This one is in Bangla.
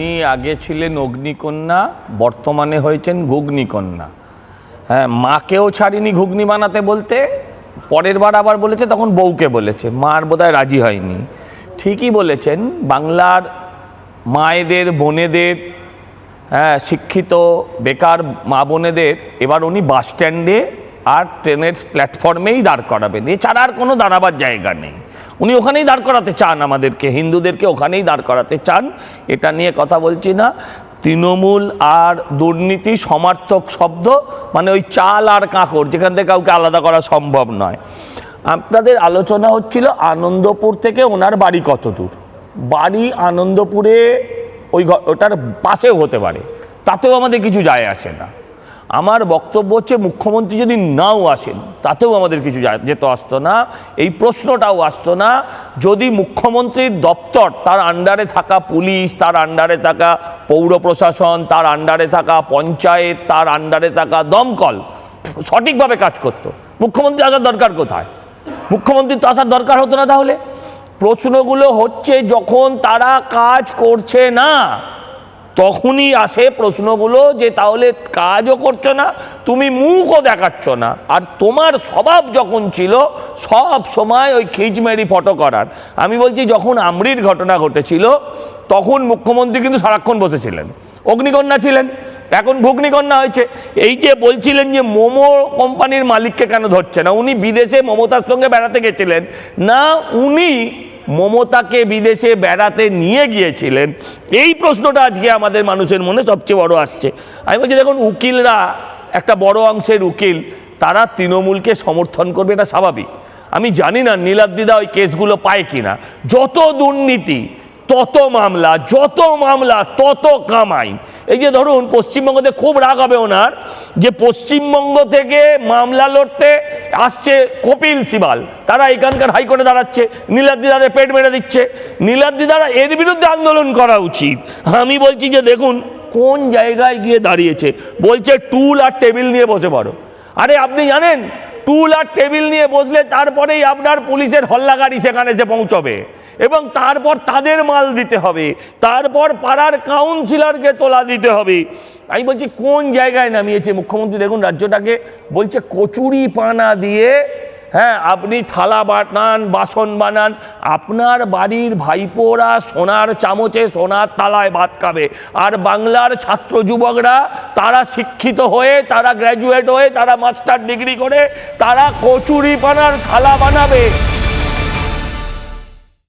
ইনি আগে ছিলেন অগ্নিকন্যা, বর্তমানে হয়েছেন ঘুগনিকন্যা। হ্যাঁ, মাকেও ছাড়িনি ঘুগনি বানাতে বলতে, পরের বার আবার বলেছে তখন বউকে বলেছে, মার বোধহয় রাজি হয়নি। ঠিকই বলেছেন, বাংলার মায়েদের বোনেদের, হ্যাঁ, শিক্ষিত বেকার মা বোনেদের এবার উনি বাস স্ট্যান্ডে আর ট্রেনের প্ল্যাটফর্মেই দাঁড় করাবেন, এছাড়া আর কোনো দাঁড়াবার জায়গা নেই। উনি ওখানেই দাঁড় করাতে চান, আমাদেরকে হিন্দুদেরকে ওখানেই দাঁড় করাতে চান। এটা নিয়ে কথা বলছি না। তৃণমূল আর দুর্নীতি সমার্থক শব্দ, মানে ওই চাল আর কাঁকড়, যেখান থেকে কাউকে আলাদা করা সম্ভব নয়। আপনাদের আলোচনা হচ্ছিল আনন্দপুর থেকে ওনার বাড়ি কত দূর। বাড়ি আনন্দপুরে ওটার পাশেও হতে পারে, তাতেও আমাদের কিছু যায় আসে না। আমার বক্তব্য হচ্ছে, মুখ্যমন্ত্রী যদি নাও আসেন তাতেও আমাদের কিছু যেত আসতো না, এই প্রশ্নটাও আসতো না, যদি মুখ্যমন্ত্রীর দপ্তর, তার আন্ডারে থাকা পুলিশ, তার আন্ডারে থাকা পৌর প্রশাসন, তার আন্ডারে থাকা পঞ্চায়েত, তার আন্ডারে থাকা দমকল সঠিকভাবে কাজ করত। মুখ্যমন্ত্রী আসার দরকার কোথায়? মুখ্যমন্ত্রীর তো আসার দরকার হতো না। তাহলে প্রশ্নগুলো হচ্ছে যখন তারা কাজ করছে না তখনই আসে প্রশ্নগুলো, যে তাহলে কাজও করছো না, তুমি মুখও দেখাচ্ছ না, আর তোমার স্বভাব যখন ছিল সব সময় ওই খিচমেরি ফটো করার। আমি বলছি, যখন আমরির ঘটনা ঘটেছিল তখন মুখ্যমন্ত্রী কিন্তু সারাক্ষণ বসেছিলেন, অগ্নিকন্যা ছিলেন, এখন ঘুগনিকন্যা হয়েছে। এই যে বলছিলেন যে মোমো কোম্পানির মালিককে কেন ধরছে না, উনি বিদেশে মমতার সঙ্গে বেড়াতে গেছিলেন না, উনি মমতাকে বিদেশে বেড়াতে নিয়ে গিয়েছিলেন? এই প্রশ্নটা আজকে আমাদের মানুষের মনে সবচেয়ে বড় আসছে। আমি বলছি, দেখুন, উকিলরা, একটা বড় অংশের উকিল, তারা তৃণমূলকে সমর্থন করবে, এটা স্বাভাবিক। আমি জানি না নীলাদ্রিদা ওই কেসগুলো পায় কিনা। যত দুর্নীতি তত মামলা, যত মামলা তত কামাই। এই যে ধরুন, পশ্চিমবঙ্গতে খুব রাগ হবে ওনার, যে পশ্চিমবঙ্গ থেকে মামলা লড়তে আসছে কপিল সিবাল, তারা এখানকার হাইকোর্টে দাঁড়াচ্ছে, নীলাদ্রিদাদের পেট মেরে দিচ্ছে। নীলাদ্রিদারা এর বিরুদ্ধে আন্দোলন করা উচিত। আমি বলছি যে দেখুন কোন জায়গায় গিয়ে দাঁড়িয়েছে, বলছে টুল আর টেবিল নিয়ে বসে পড়ো। আরে আপনি জানেন, টুল আর টেবিল নিয়ে বসলে তারপরেই আপনার পুলিশের হল্লা গাড়ি সেখানে এসে পৌঁছবে, এবং তারপর তাদের মাল দিতে হবে, তারপর পাড়ার কাউন্সিলরকে তোলা দিতে হবে। আমি বলছি, কোন জায়গায় নামিয়েছে মুখ্যমন্ত্রী? দেখুন, রাজ্যটাকে বলছে কচুরি পানা দিয়ে, হ্যাঁ, আপনি থালা বানান, বাসন বানান, আপনার বাড়ির ভাইপোরা সোনার চামচে সোনার তালায় ভাত খাবে, আর বাংলার ছাত্র যুবকরা, তারা শিক্ষিত হয়ে, তারা গ্র্যাজুয়েট হয়ে, তারা মাস্টার ডিগ্রি করে, তারা কচুরি পানার থালা বানাবে।